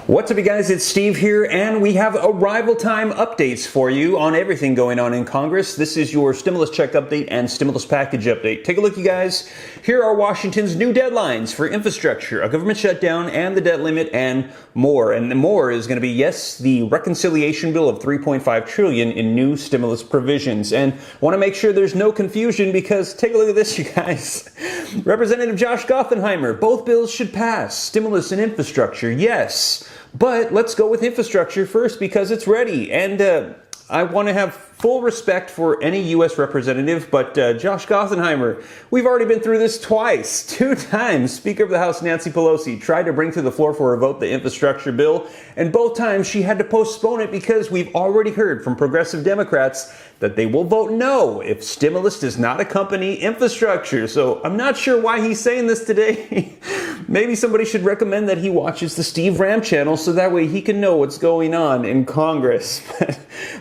What's up, you guys? It's Steve here, and we have arrival time updates for you on everything going on in Congress. This is your stimulus check update and stimulus package update. Take a look, you guys. Here are Washington's new deadlines for infrastructure, a government shutdown, and the debt limit, and more. And the more is going to be, yes, the reconciliation bill of $3.5 trillion in new stimulus provisions. And I want to make sure there's no confusion, because take a look at this, you guys. Representative Josh Gothenheimer, both bills should pass. Stimulus and infrastructure, yes. But let's go with infrastructure first because it's ready. And I want to have full respect for any U.S. representative, but Josh Gothenheimer, we've already been through this twice. 2 times, Speaker of the House Nancy Pelosi tried to bring to the floor for a vote the infrastructure bill, and both times she had to postpone it because we've already heard from progressive Democrats that they will vote no if stimulus does not accompany infrastructure. So I'm not sure why he's saying this today. Maybe somebody should recommend that he watches the Steve Ram channel so that way he can know what's going on in Congress.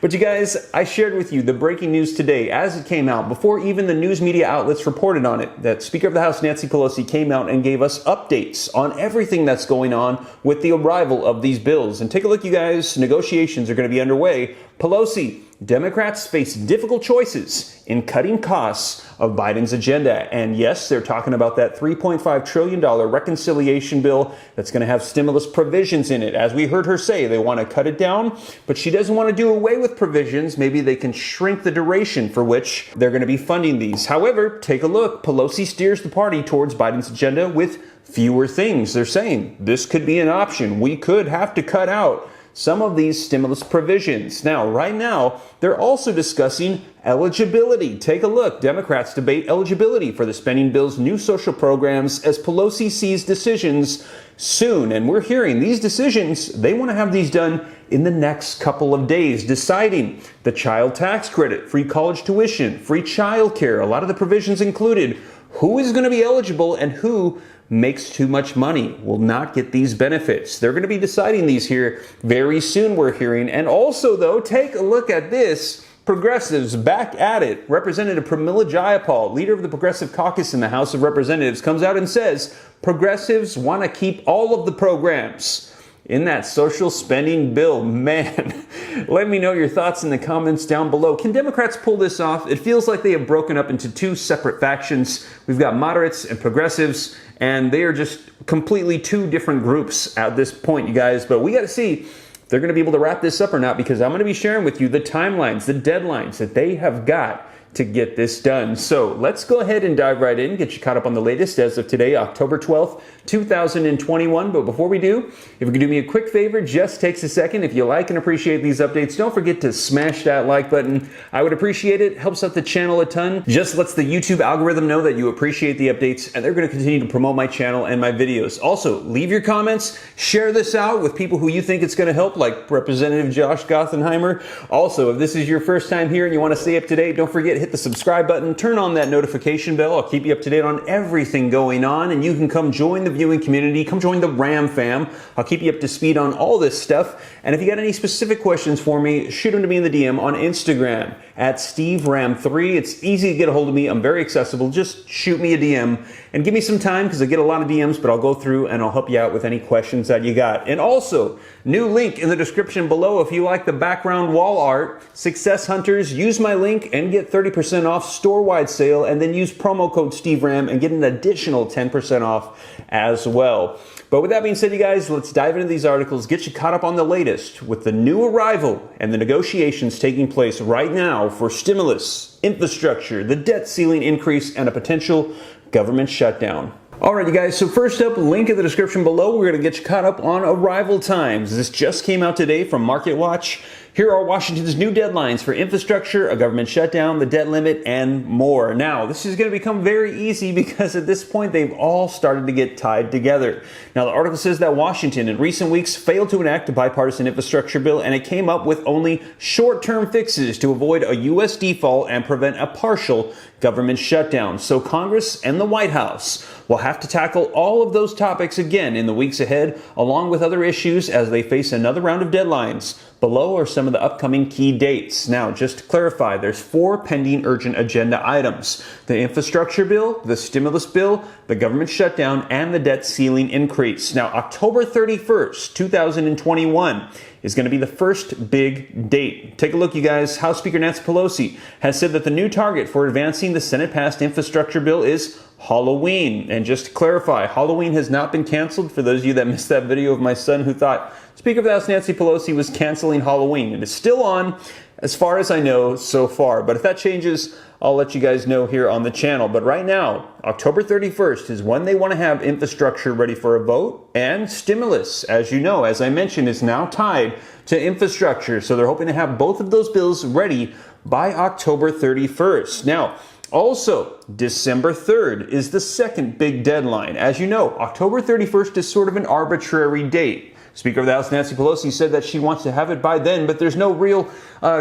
But you guys, I shared with you the breaking news today as it came out before even the news media outlets reported on it, that Speaker of the House Nancy Pelosi came out and gave us updates on everything that's going on with the arrival of these bills. And take a look, you guys, negotiations are going to be underway. Pelosi, Democrats face difficult choices in cutting costs of Biden's agenda. And yes, they're talking about that $3.5 trillion reconciliation bill that's going to have stimulus provisions in it. As we heard her say, they want to cut it down, but she doesn't want to do away with provisions. Maybe they can shrink the duration for which they're going to be funding these. However, take a look. Pelosi steers the party towards Biden's agenda with fewer things. They're saying this could be an option. We could have to cut out some of these stimulus provisions. Now, right now, they're also discussing eligibility. Take a look. Democrats debate eligibility for the spending bill's new social programs as Pelosi sees decisions soon. And we're hearing these decisions, they want to have these done in the next couple of days, deciding the child tax credit, free college tuition, free child care. A lot of the provisions included who is going to be eligible and who makes too much money will not get these benefits. They're going to be deciding these here very soon, we're hearing. And also, though, take a look at this. Progressives back at it. Representative Pramila Jayapal, leader of the Progressive Caucus in the House of Representatives, comes out and says progressives want to keep all of the programs in that social spending bill. Man, let me know your thoughts in the comments down below. Can Democrats pull this off? It feels like they have broken up into 2 separate factions. We've got moderates and progressives, and they are just completely 2 different groups at this point, you guys. But we got to see if they're going to be able to wrap this up or not, because I'm going to be sharing with you the timelines, the deadlines that they have got to get this done. So let's go ahead and dive right in, get you caught up on the latest as of today, October 12th, 2021. But before we do, if you could do me a quick favor, just takes a second. If you like and appreciate these updates, don't forget to smash that like button. I would appreciate it. Helps out the channel a ton. Just lets the YouTube algorithm know that you appreciate the updates, and they're going to continue to promote my channel and my videos. Also, leave your comments, share this out with people who you think it's going to help, like Representative Josh Gothenheimer. Also, if this is your first time here and you want to stay up to date, don't forget, hit the subscribe button, turn on that notification bell. I'll keep you up to date on everything going on, and you can come join the viewing community, come join the Ram fam. I'll keep you up to speed on all this stuff. And if you got any specific questions for me, shoot them to me in the DM on Instagram at SteveRam3. It's easy to get a hold of me. I'm very accessible. Just shoot me a DM and give me some time, because I get a lot of DMs, but I'll go through and I'll help you out with any questions that you got. And also, new link in the description below if you like the background wall art. Success Hunters, use my link and get 30% off store-wide sale, and then use promo code SteveRam and get an additional 10% off as well. But with that being said, you guys, let's dive into these articles, get you caught up on the latest with the new arrival and the negotiations taking place right now for stimulus, infrastructure, the debt ceiling increase, and a potential government shutdown. All right, you guys, so first up, link in the description below. We're going to get you caught up on arrival times. This just came out today from Market Watch. Here are Washington's new deadlines for infrastructure, a government shutdown, the debt limit, and more. Now, this is going to become very easy because at this point, they've all started to get tied together. Now, the article says that Washington in recent weeks failed to enact a bipartisan infrastructure bill, and it came up with only short-term fixes to avoid a U.S. default and prevent a partial government shutdown. So Congress and the White House will have to tackle all of those topics again in the weeks ahead, along with other issues as they face another round of deadlines. Below are some of the upcoming key dates. Now, just to clarify, there's 4 pending urgent agenda items: the infrastructure bill, the stimulus bill, the government shutdown, and the debt ceiling increase. Now, October 31st, 2021 is going to be the first big date. Take a look, you guys. House Speaker Nancy Pelosi has said that the new target for advancing the Senate-passed infrastructure bill is Halloween. And just to clarify, Halloween has not been canceled. For those of you that missed that video of my son who thought Speaker of the House Nancy Pelosi was canceling Halloween, it is still on, as far as I know so far. But if that changes, I'll let you guys know here on the channel. But right now, October 31st is when they want to have infrastructure ready for a vote, and stimulus, as you know, as I mentioned, is now tied to infrastructure. So they're hoping to have both of those bills ready by October 31st. Now, also, December 3rd is the second big deadline. As you know, October 31st is sort of an arbitrary date. Speaker of the House Nancy Pelosi said that she wants to have it by then, but there's no real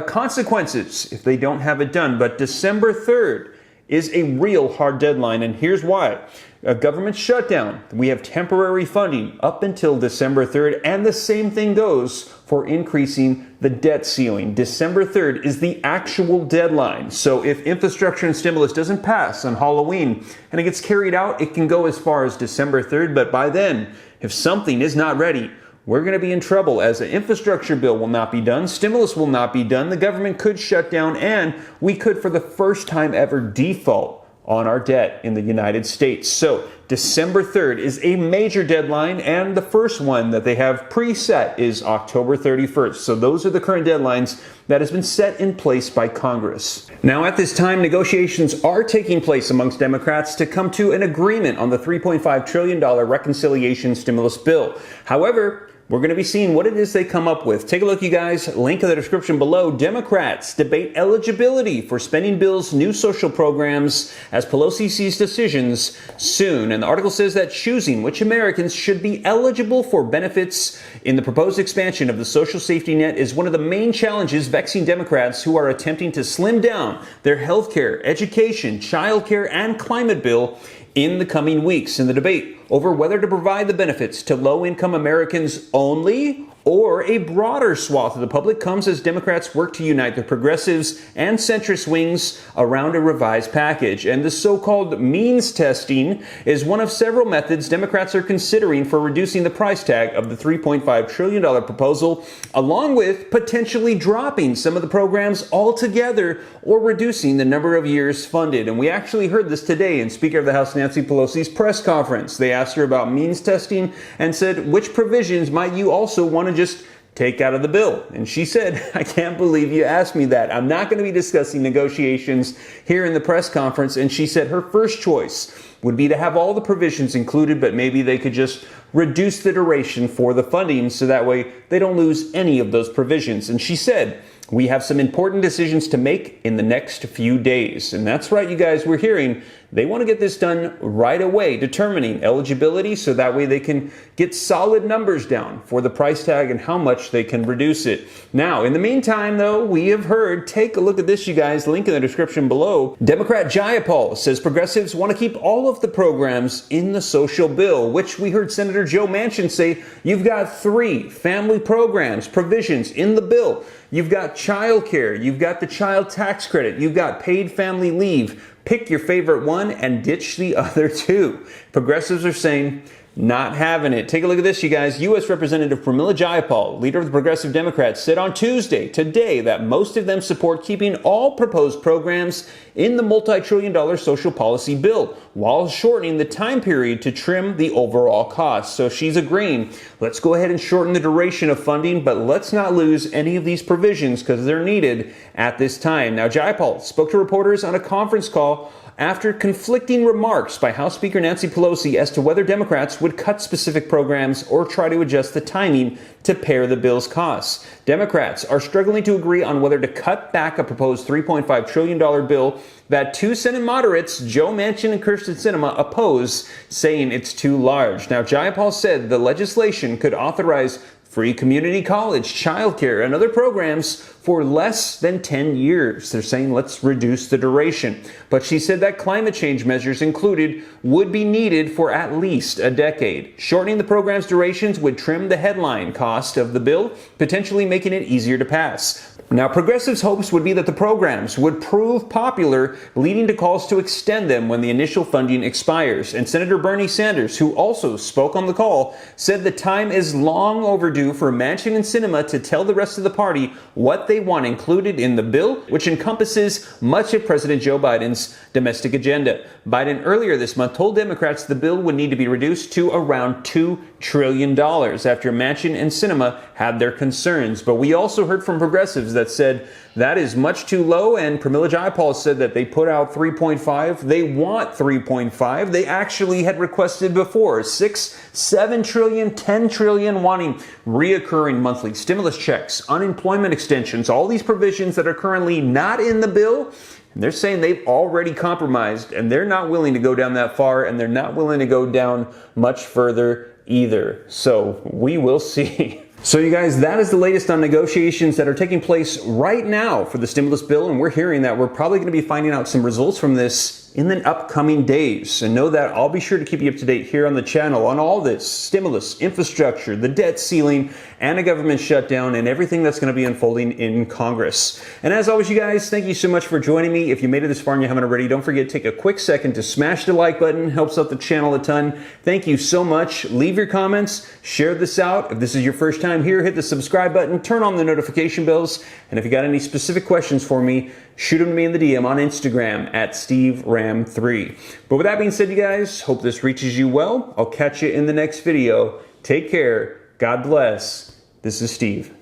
consequences if they don't have it done. But December 3rd is a real hard deadline, and here's why. A government shutdown. We have temporary funding up until December 3rd, and the same thing goes for increasing the debt ceiling. December 3rd is the actual deadline. So if infrastructure and stimulus doesn't pass on Halloween and it gets carried out, it can go as far as December 3rd. But by then, if something is not ready, we're going to be in trouble, as the infrastructure bill will not be done, stimulus will not be done, the government could shut down, and we could, for the first time ever, default on our debt in the United States. So December 3rd is a major deadline, and the first one that they have preset is October 31st. So those are the current deadlines that has been set in place by Congress. Now, at this time, negotiations are taking place amongst Democrats to come to an agreement on the $3.5 trillion reconciliation stimulus bill. However, we're going to be seeing what it is they come up with. Take a look, you guys. Link in the description below. Democrats debate eligibility for spending bill's new social programs as Pelosi sees decisions soon. And the article says that choosing which Americans should be eligible for benefits in the proposed expansion of the social safety net is one of the main challenges vexing Democrats who are attempting to slim down their healthcare, education, childcare, and climate bill in the coming weeks. In the debate over whether to provide the benefits to low-income Americans only or a broader swath of the public comes as Democrats work to unite the progressives and centrist wings around a revised package. And the so-called means testing is one of several methods Democrats are considering for reducing the price tag of the $3.5 trillion proposal, along with potentially dropping some of the programs altogether or reducing the number of years funded. And we actually heard this today in Speaker of the House Nancy Pelosi's press conference. They asked her about means testing and said, which provisions might you also want to just take out of the bill? And she said, I can't believe you asked me that. I'm not going to be discussing negotiations here in the press conference. And she said her first choice would be to have all the provisions included, but maybe they could just reduce the duration for the funding so that way they don't lose any of those provisions. And she said, we have some important decisions to make in the next few days. And that's right, you guys, we're hearing they want to get this done right away, determining eligibility so that way they can get solid numbers down for the price tag and how much they can reduce it. Now, in the meantime, though, we have heard, take a look at this, you guys, link in the description below. Democrat Jayapal says progressives want to keep all of the programs in the social bill, which we heard Senator Joe Manchin say, you've got 3 family programs, provisions in the bill. You've got child care, you've got the child tax credit, you've got paid family leave. Pick your favorite one and ditch the other 2. Progressives are saying, not having it. Take a look at this, you guys. U.S. Representative Pramila Jayapal, leader of the Progressive Democrats, said on Tuesday, today, that most of them support keeping all proposed programs in the multi-trillion-dollar social policy bill, while shortening the time period to trim the overall cost. So she's agreeing, let's go ahead and shorten the duration of funding, but let's not lose any of these provisions because they're needed at this time. Now, Jayapal spoke to reporters on a conference call after conflicting remarks by House Speaker Nancy Pelosi as to whether Democrats would cut specific programs or try to adjust the timing to pare the bill's costs. Democrats are struggling to agree on whether to cut back a proposed $3.5 trillion bill that 2 Senate moderates, Joe Manchin and Kyrsten Sinema, oppose, saying it's too large. Now, Jayapal said the legislation could authorize free community college, childcare, and other programs for less than 10 years. They're saying let's reduce the duration. But she said that climate change measures included would be needed for at least a decade. Shortening the program's durations would trim the headline cost of the bill, potentially making it easier to pass. Now, progressives' hopes would be that the programs would prove popular, leading to calls to extend them when the initial funding expires. And Senator Bernie Sanders, who also spoke on the call, said the time is long overdue for Manchin and Sinema to tell the rest of the party what they want included in the bill, which encompasses much of President Joe Biden's domestic agenda. Biden earlier this month told Democrats the bill would need to be reduced to around $2 trillion after Manchin and Sinema had their concerns. But we also heard from progressives that said that is much too low, and Pramila Jayapal said that they put out 3.5. They want 3.5. They actually had requested before 6, 7 trillion, 10 trillion, wanting reoccurring monthly stimulus checks, unemployment extensions, all these provisions that are currently not in the bill. And they're saying they've already compromised, and they're not willing to go down that far, and they're not willing to go down much further either. So we will see. So you guys, that is the latest on negotiations that are taking place right now for the stimulus bill, and we're hearing that we're probably going to be finding out some results from this in the upcoming days. And know that I'll be sure to keep you up to date here on the channel on all this stimulus, infrastructure, the debt ceiling, and a government shutdown, and everything that's going to be unfolding in Congress. And as always, you guys, thank you so much for joining me. If you made it this far and you haven't already, don't forget to take a quick second to smash the like button. Helps out the channel a ton. Thank you so much. Leave your comments. Share this out. If this is your first time here, hit the subscribe button. Turn on the notification bells. And if you got any specific questions for me, shoot them to me in the DM on Instagram at SteveRam3. But with that being said, you guys, hope this reaches you well. I'll catch you in the next video. Take care. God bless. This is Steve.